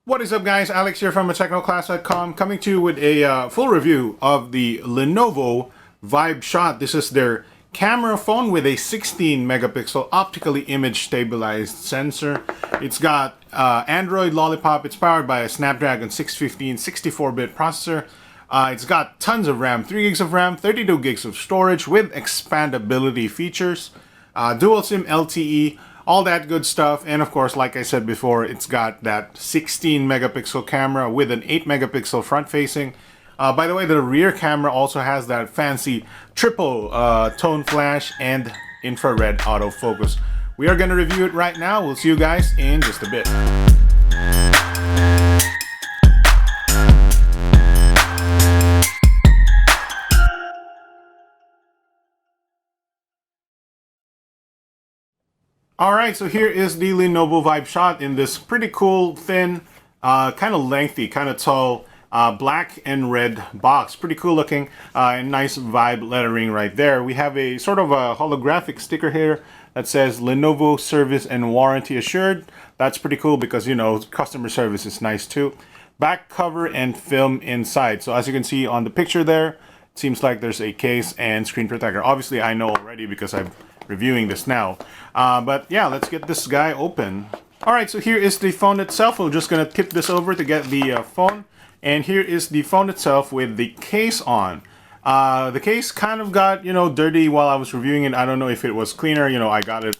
What is up, guys? Alex here from technoclass.com, coming to you with a full review of the Lenovo Vibe Shot. This is their camera phone with a 16 megapixel optically image stabilized sensor. It's got Android Lollipop. It's powered by a Snapdragon 615 64-bit processor. It's got tons of RAM, 3 gigs of RAM, 32 gigs of storage with expandability features, dual SIM LTE, all that good stuff. And of course, like I said before, it's got that 16 megapixel camera with an 8 megapixel front facing. By the way, the rear camera also has that fancy triple tone flash and infrared autofocus. We are going to review it right now. We'll see you guys in just a bit. Alright, so here is the Lenovo Vibe Shot in this pretty cool, thin, kind of lengthy, kind of tall, black and red box. Pretty cool looking, and nice Vibe lettering right there. We have a sort of a holographic sticker here that says Lenovo service and warranty assured. That's pretty cool because, you know, customer service is nice too. Back cover and film inside. So as you can see on the picture there, it seems like there's a case and screen protector. Obviously, I know already because I'm reviewing this now. But yeah, let's get this guy open. Alright, so here is the phone itself. We're just gonna tip this over to get the phone. And here is the phone itself with the case on. The case kind of got, you know, dirty while I was reviewing it. I don't know if it was cleaner. You know, I got it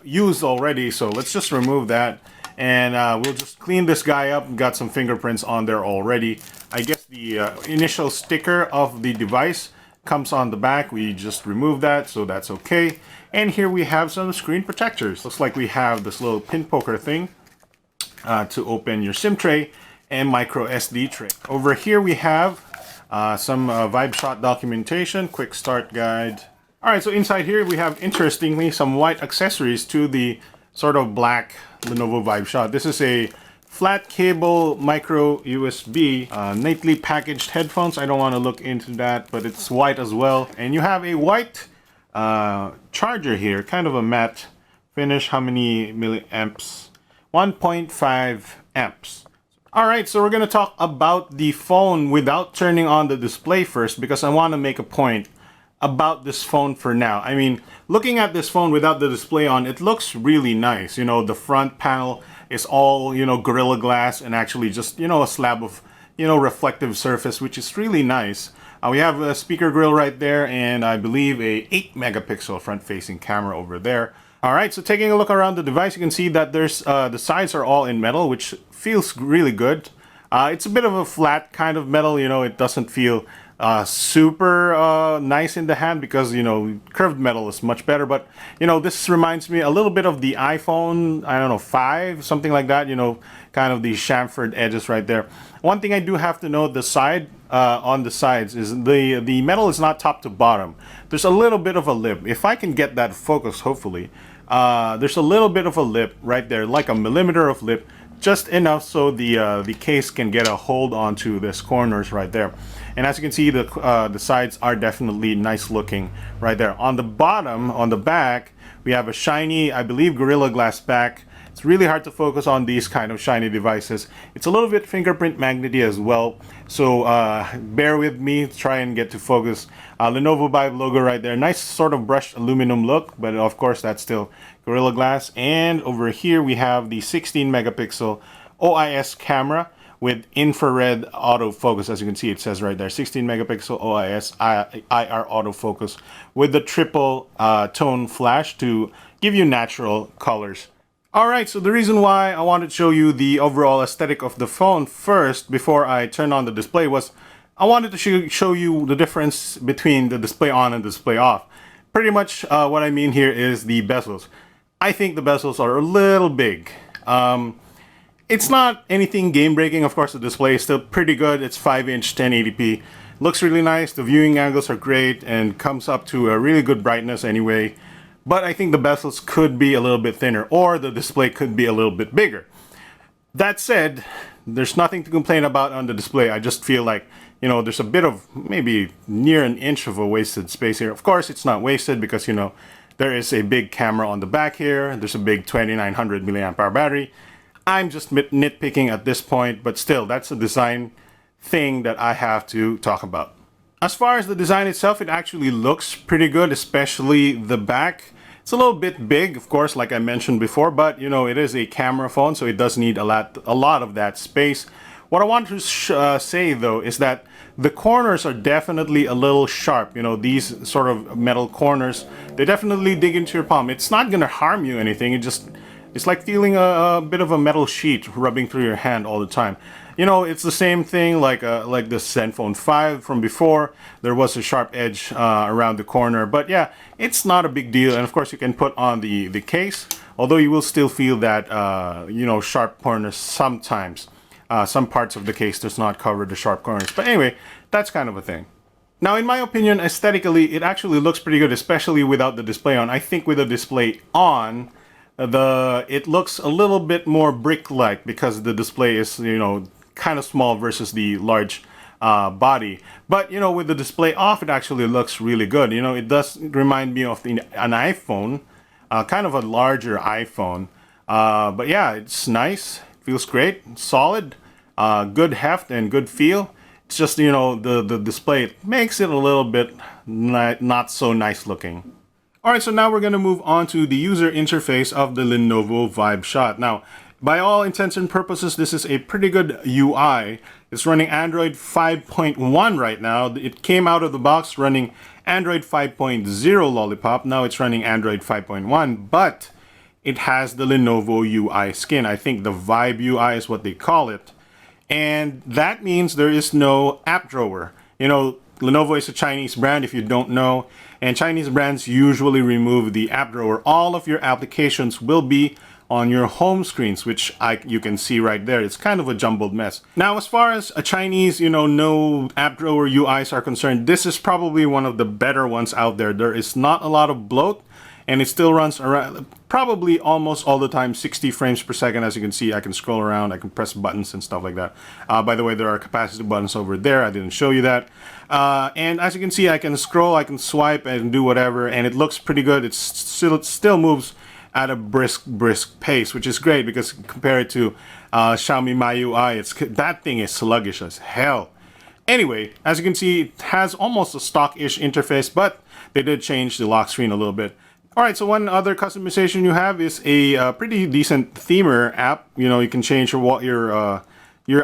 used already. So let's just remove that. And we'll just clean this guy up. Got some fingerprints on there already. I guess the initial sticker of the device comes on the back. We just remove that, so that's okay. And here we have some screen protectors. Looks like we have this little pin poker thing to open your SIM tray and micro SD tray. Over here we have some Vibe Shot documentation, quick start guide. Alright, so inside here we have, interestingly, some white accessories to the sort of black Lenovo Vibe Shot. This is a flat cable micro USB, neatly packaged headphones. I don't want to look into that, but it's white as well. And you have a white charger here, kind of a matte finish. How many milliamps? 1.5 amps. Alright, so we're going to talk about the phone without turning on the display first, because I want to make a point about this phone for now. I mean, looking at this phone without the display on, it looks really nice. You know, the front panel is all, you know, Gorilla Glass and actually just, you know, a slab of, you know, reflective surface, which is really nice. We have a speaker grill right there, and I believe a 8 megapixel front facing camera over there. Alright, so taking a look around the device, you can see that there's the sides are all in metal, which feels really good. It's a bit of a flat kind of metal, you know, it doesn't feel super nice in the hand because, you know, curved metal is much better. But, you know, this reminds me a little bit of the iPhone, I don't know, 5, something like that, you know, kind of the chamfered edges right there. One thing I do have to note, the side on the sides is the metal is not top to bottom. There's a little bit of a lip. If I can get that focused, hopefully, there's a little bit of a lip right there, like a millimeter of lip, just enough so the case can get a hold onto this corners right there. And as you can see, the sides are definitely nice looking right there. On the bottom, on the back, we have a shiny, I believe, Gorilla Glass back. It's really hard to focus on these kind of shiny devices. It's a little bit fingerprint magnety as well, so bear with me, try and get to focus. Lenovo Vibe logo right there. Nice sort of brushed aluminum look, but of course that's still Gorilla Glass. And over here we have the 16 megapixel OIS camera with infrared autofocus. As you can see, it says right there, 16 megapixel OIS IR autofocus with the triple tone flash to give you natural colors. Alright, so the reason why I wanted to show you the overall aesthetic of the phone first before I turn on the display was I wanted to show you the difference between the display on and display off. Pretty much what I mean here is the bezels. I think the bezels are a little big. It's not anything game-breaking. Of course, the display is still pretty good. It's 5-inch 1080p. Looks really nice. The viewing angles are great and comes up to a really good brightness anyway. But I think the bezels could be a little bit thinner, or the display could be a little bit bigger. That said, there's nothing to complain about on the display. I just feel like, you know, there's a bit of maybe near an inch of a wasted space here. Of course, it's not wasted because, you know, there is a big camera on the back here. There's a big 2900 milliamp hour battery. I'm just nitpicking at this point, but still, that's a design thing that I have to talk about. As far as the design itself, it actually looks pretty good, especially the back. It's a little bit big, of course, like I mentioned before, but you know, it is a camera phone, so it does need a lot of that space. What I want to say though is that the corners are definitely a little sharp. You know, these sort of metal corners, they definitely dig into your palm. It's not gonna harm you anything. It's like feeling a bit of a metal sheet rubbing through your hand all the time. You know, it's the same thing like the Zenfone 5 from before. There was a sharp edge around the corner, but yeah, it's not a big deal. And of course, you can put on the case, although you will still feel that you know, sharp corners sometimes. Some parts of the case does not cover the sharp corners, but anyway, that's kind of a thing. Now, in my opinion, aesthetically, it actually looks pretty good, especially without the display on. I think with the display on, it looks a little bit more brick-like because the display is, you know, kind of small versus the large body. But you know, with the display off, it actually looks really good. You know, it does remind me of an iPhone, kind of a larger iPhone. But yeah, it's nice, feels great, solid, good heft and good feel. It's just, you know, the display makes it a little bit not so nice looking. Alright, so now we're going to move on to the user interface of the Lenovo Vibe Shot. Now, by all intents and purposes, this is a pretty good UI. It's running Android 5.1 right now. It came out of the box running Android 5.0 Lollipop. Now it's running Android 5.1, but it has the Lenovo UI skin. I think the Vibe UI is what they call it. And that means there is no app drawer. You know, Lenovo is a Chinese brand, if you don't know, and Chinese brands usually remove the app drawer. All of your applications will be on your home screens, which you can see right there. It's kind of a jumbled mess. Now, as far as a Chinese, you know, no app drawer UIs are concerned, this is probably one of the better ones out there. There is not a lot of bloat, and it still runs around probably almost all the time 60 frames per second. As you can see, I can scroll around, I can press buttons and stuff like that. By the way, there are capacitive buttons over there. I didn't show you that. And as you can see, I can scroll, I can swipe and do whatever, and it looks pretty good. It still moves at a brisk pace, which is great because compared to Xiaomi MIUI, that thing is sluggish as hell. Anyway, as you can see, it has almost a stock-ish interface, but they did change the lock screen a little bit. Alright, so one other customization you have is a pretty decent themer app. You know, you can change your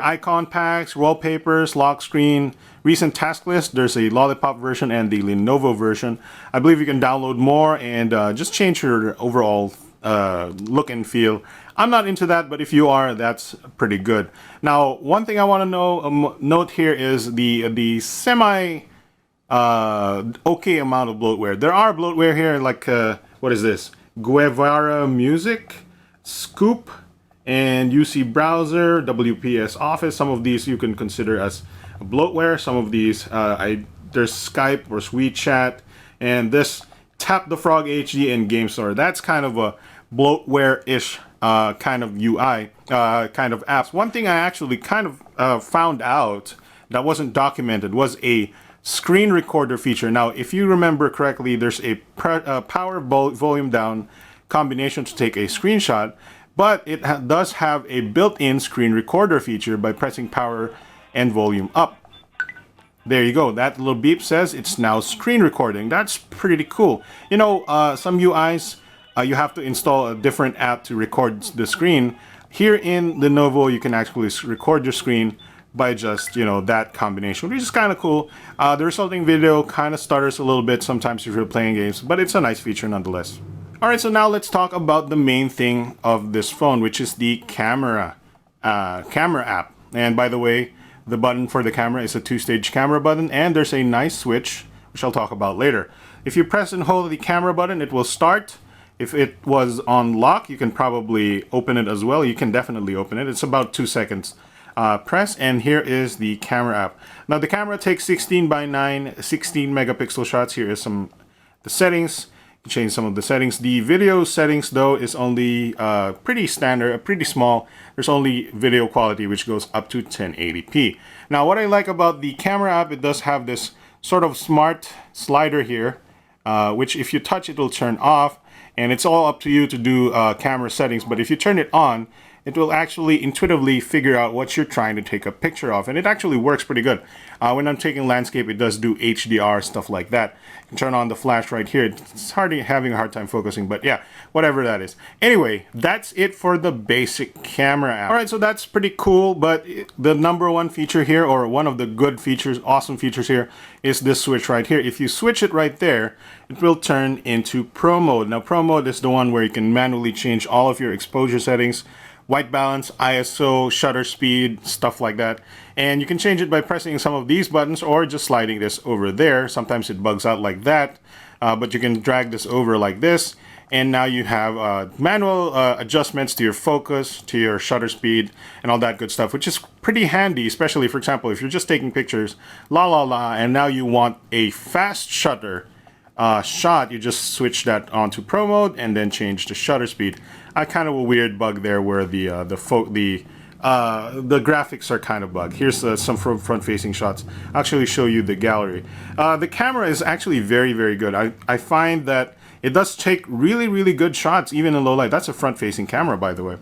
icon packs, wallpapers, lock screen, recent task list. There's a Lollipop version and the Lenovo version. I believe you can download more and just change your overall look and feel. I'm not into that, but if you are, that's pretty good. Now, one thing I want to note here is the semi okay amount of bloatware. There are bloatware here, like what is this? Guevara Music, Scoop, and UC Browser, WPS Office. Some of these you can consider as bloatware. Some of these, there's Skype or WeChat, and this Tap the Frog HD and Game Store. That's kind of a bloatware-ish kind of UI, kind of apps. One thing I actually kind of found out that wasn't documented was a screen recorder feature. Now, if you remember correctly, there's a power volume down combination to take a screenshot, but it does have a built-in screen recorder feature by pressing power and volume up. There you go. That little beep says it's now screen recording. That's pretty cool. You know, some UIs, you have to install a different app to record the screen. Here in Lenovo, you can actually record your screen by just, you know, that combination, which is kind of cool. The resulting video kind of stutters a little bit sometimes if you're playing games, but it's a nice feature nonetheless. Alright, so now let's talk about the main thing of this phone, which is the camera app. And by the way, the button for the camera is a two-stage camera button, and there's a nice switch, which I'll talk about later. If you press and hold the camera button, it will start. If it was on lock, you can probably open it as well. You can definitely open it. It's about 2 seconds. Press, and here is the camera app. Now the camera takes 16:9 16 megapixel shots. Here is the settings. You can change some of the settings. The video settings though is only pretty standard, pretty small. There's only video quality, which goes up to 1080p. Now what I like about the camera app, it does have this sort of smart slider here, which if you touch it will turn off, and it's all up to you to do camera settings. But if you turn it on, it will actually intuitively figure out what you're trying to take a picture of. And it actually works pretty good. When I'm taking landscape, it does do HDR, stuff like that. You can turn on the flash right here. It's hardly having a hard time focusing, but yeah, whatever that is. Anyway, that's it for the basic camera app. All right, so that's pretty cool, but the number one feature here, or one of the good features, awesome features here, is this switch right here. If you switch it right there, it will turn into Pro mode. Now, Pro mode is the one where you can manually change all of your exposure settings, white balance, ISO, shutter speed, stuff like that. And you can change it by pressing some of these buttons or just sliding this over there. Sometimes it bugs out like that, but you can drag this over like this. And now you have manual adjustments to your focus, to your shutter speed, and all that good stuff, which is pretty handy, especially, for example, if you're just taking pictures, and now you want a fast shutter shot, you just switch that onto Pro mode and then change the shutter speed. Kind of a weird bug there where the graphics are kind of bugged. Here's some front-facing shots. I'll actually show you the gallery. The camera is actually very, very good. I find that it does take really, really good shots, even in low light. That's a front-facing camera, by the way.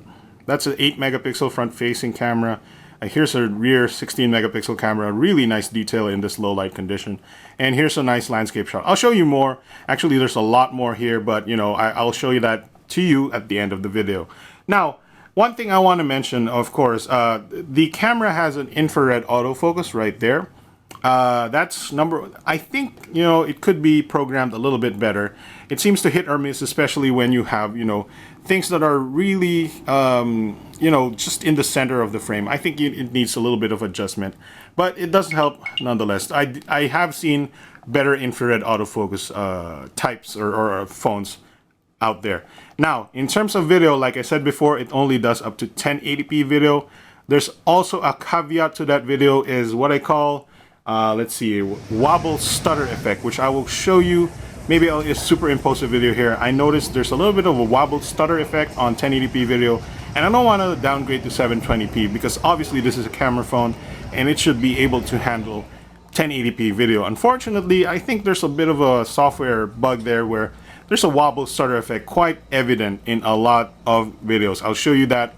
That's an 8-megapixel front-facing camera. Here's a rear 16-megapixel camera. Really nice detail in this low light condition. And here's a nice landscape shot. I'll show you more. Actually, there's a lot more here, but you know, I'll show you that to you at the end of the video. Now, one thing I want to mention, of course, the camera has an infrared autofocus right there. That's I think, you know, it could be programmed a little bit better. It seems to hit or miss, especially when you have, you know, things that are really, you know, just in the center of the frame. I think it needs a little bit of adjustment, but it does help nonetheless. I have seen better infrared autofocus types or phones out there. Now, in terms of video, like I said before, it only does up to 1080p video. There's also a caveat to that video, is what I call, let's see, wobble stutter effect, which I will show you. Maybe I'll just superimpose a video here. I noticed there's a little bit of a wobble stutter effect on 1080p video, and I don't want to downgrade to 720p because obviously this is a camera phone and it should be able to handle 1080p video. Unfortunately, I think there's a bit of a software bug there where there's a wobble stutter effect quite evident in a lot of videos. I'll show you that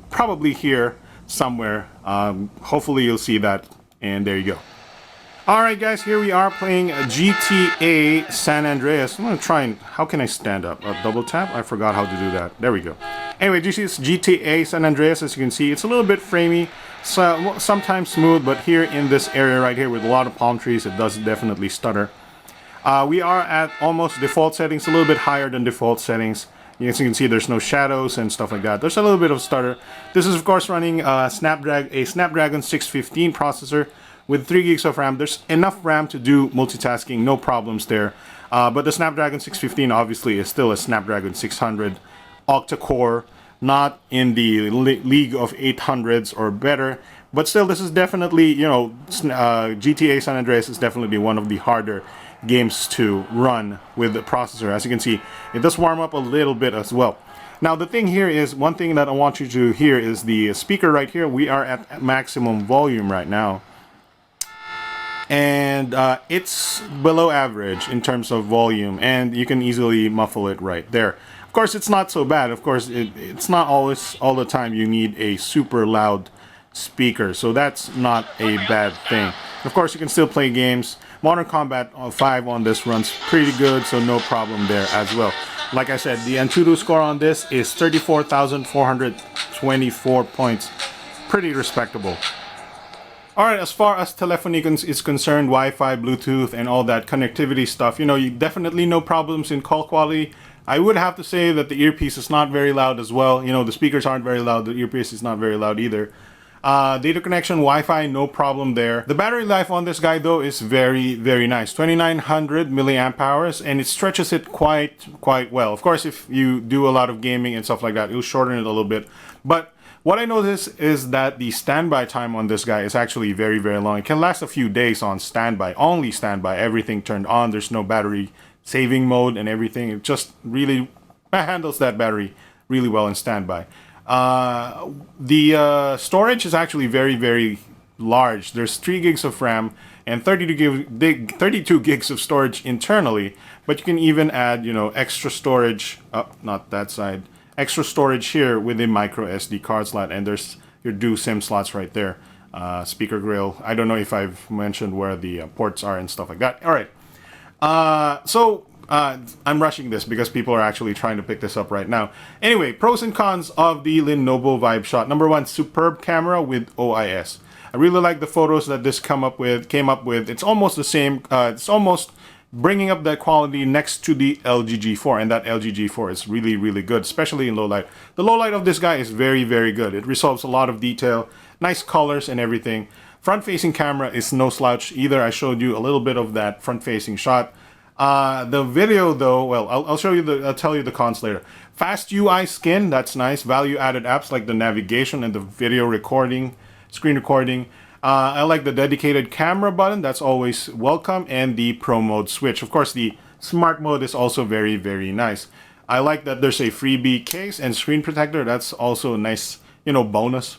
probably here somewhere. Hopefully you'll see that, and there you go. Alright guys, here we are playing GTA San Andreas. I'm going to try and, how can I stand up? Double tap? I forgot how to do that. There we go. Anyway, this is GTA San Andreas. As you can see, it's a little bit framey, so sometimes smooth, but here in this area right here with a lot of palm trees, it does definitely stutter. We are at almost default settings, a little bit higher than default settings. As you can see, there's no shadows and stuff like that. There's a little bit of stutter. This is of course running a Snapdragon 615 processor with 3 gigs of RAM. There's enough RAM to do multitasking, no problems there. But the Snapdragon 615 obviously is still a Snapdragon 600 octa-core, not in the league of 800s or better. But still, this is definitely, you know, GTA San Andreas is definitely one of the harder games to run with the processor. As you can see, it does warm up a little bit as well. Now the thing here is, one thing that I want you to hear is the speaker right here. We are at maximum volume right now, and it's below average in terms of volume, and you can easily muffle it right there. Of course, it's not so bad. Of course, it's not always all the time you need a super loud speaker, so that's not a bad thing. Of course, you can still play games. Modern Combat 5 on this runs pretty good, so no problem there as well. Like I said, the Antutu score on this is 34,424 points. Pretty respectable. Alright, as far as telephony is concerned, Wi-Fi, Bluetooth, and all that connectivity stuff, you know, you definitely no problems in call quality. I would have to say that the earpiece is not very loud as well. You know, the speakers aren't very loud, the earpiece is not very loud either. Data connection, Wi-Fi, no problem there. The battery life on this guy though is very, very nice. 2900 milliamp hours, and it stretches it quite well. Of course, if you do a lot of gaming and stuff like that, it'll shorten it a little bit. But what I noticed is that the standby time on this guy is actually very, very long. It can last a few days on standby, only standby, everything turned on. There's no battery saving mode and everything. It just really handles that battery really well in standby. The storage is actually very, very large. There's 3 gigs of RAM and 32 gigs of storage internally, but you can even add, you know, extra storage, not that side, extra storage here with the micro SD card slot, and there's your dual SIM slots right there. Speaker grill. I don't know if I've mentioned where the ports are and stuff like that. All right. I'm rushing this because people are actually trying to pick this up right now. Anyway, pros and cons of the Lenovo Vibe Shot. Number one, superb camera with OIS. I really like the photos that this came up with. It's almost the same. It's almost bringing up that quality next to the LG G4, and that LG G4 is really, really good, especially in low light. The low light of this guy is very, very good. It resolves a lot of detail, nice colors and everything. Front-facing camera is no slouch either. I showed you a little bit of that front-facing shot. The video though, well, I'll tell you the cons later. Fast UI skin, that's nice. Value-added apps like the navigation and the video recording, screen recording. I like the dedicated camera button, that's always welcome, and the Pro Mode switch. Of course, the Smart Mode is also very, very nice. I like that there's a freebie case and screen protector. That's also a nice, bonus.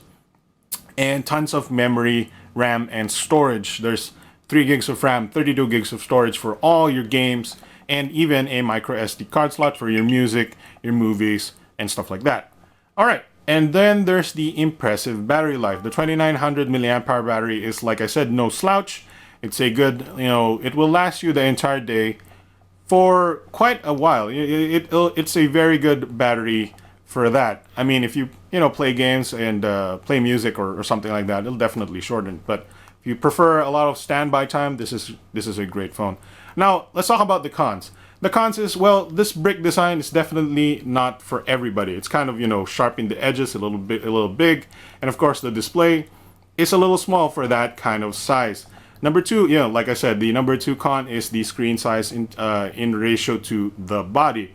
And tons of memory, RAM, and storage. There's 3 gigs of RAM, 32 gigs of storage for all your games, and even a micro SD card slot for your music, your movies, and stuff like that. All right. And then there's the impressive battery life. The 2900 milliamp hour battery is, like I said, no slouch. It's a good, it will last you the entire day for quite a while. It's a very good battery for that. I mean, if you, play games and play music or something like that, it'll definitely shorten. But if you prefer a lot of standby time, this is a great phone. Now, let's talk about the cons. The cons is, well, this brick design is definitely not for everybody. It's kind of, sharp in the edges, a little big. And of course, the display is a little small for that kind of size. Number two, like I said, the number 2 con is the screen size in ratio to the body.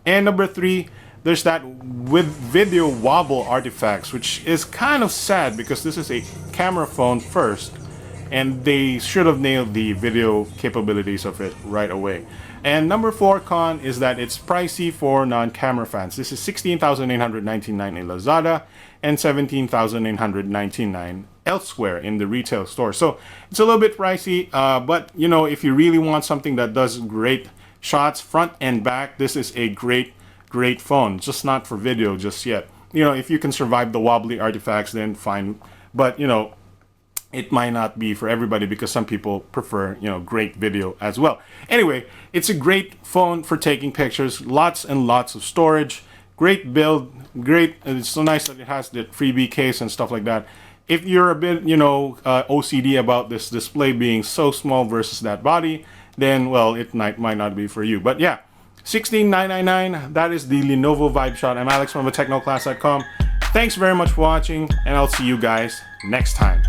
And number 3, there's that with video wobble artifacts, which is kind of sad because this is a camera phone first, and they should have nailed the video capabilities of it right away. And number 4 con is that it's pricey for non-camera fans. This is $16,899 in Lazada and $17,999 elsewhere in the retail store. So it's a little bit pricey, but if you really want something that does great shots front and back, this is a great phone. Just not for video just yet. If you can survive the wobbly artifacts, then fine. But it might not be for everybody because some people prefer, great video as well. Anyway, it's a great phone for taking pictures, lots and lots of storage, great build, great. It's so nice that it has the freebie case and stuff like that. If you're a bit, OCD about this display being so small versus that body, then, well, it might not be for you. But yeah, $16,999, that is the Lenovo Vibe Shot. I'm Alex from TechnoClass.com. Thanks very much for watching, and I'll see you guys next time.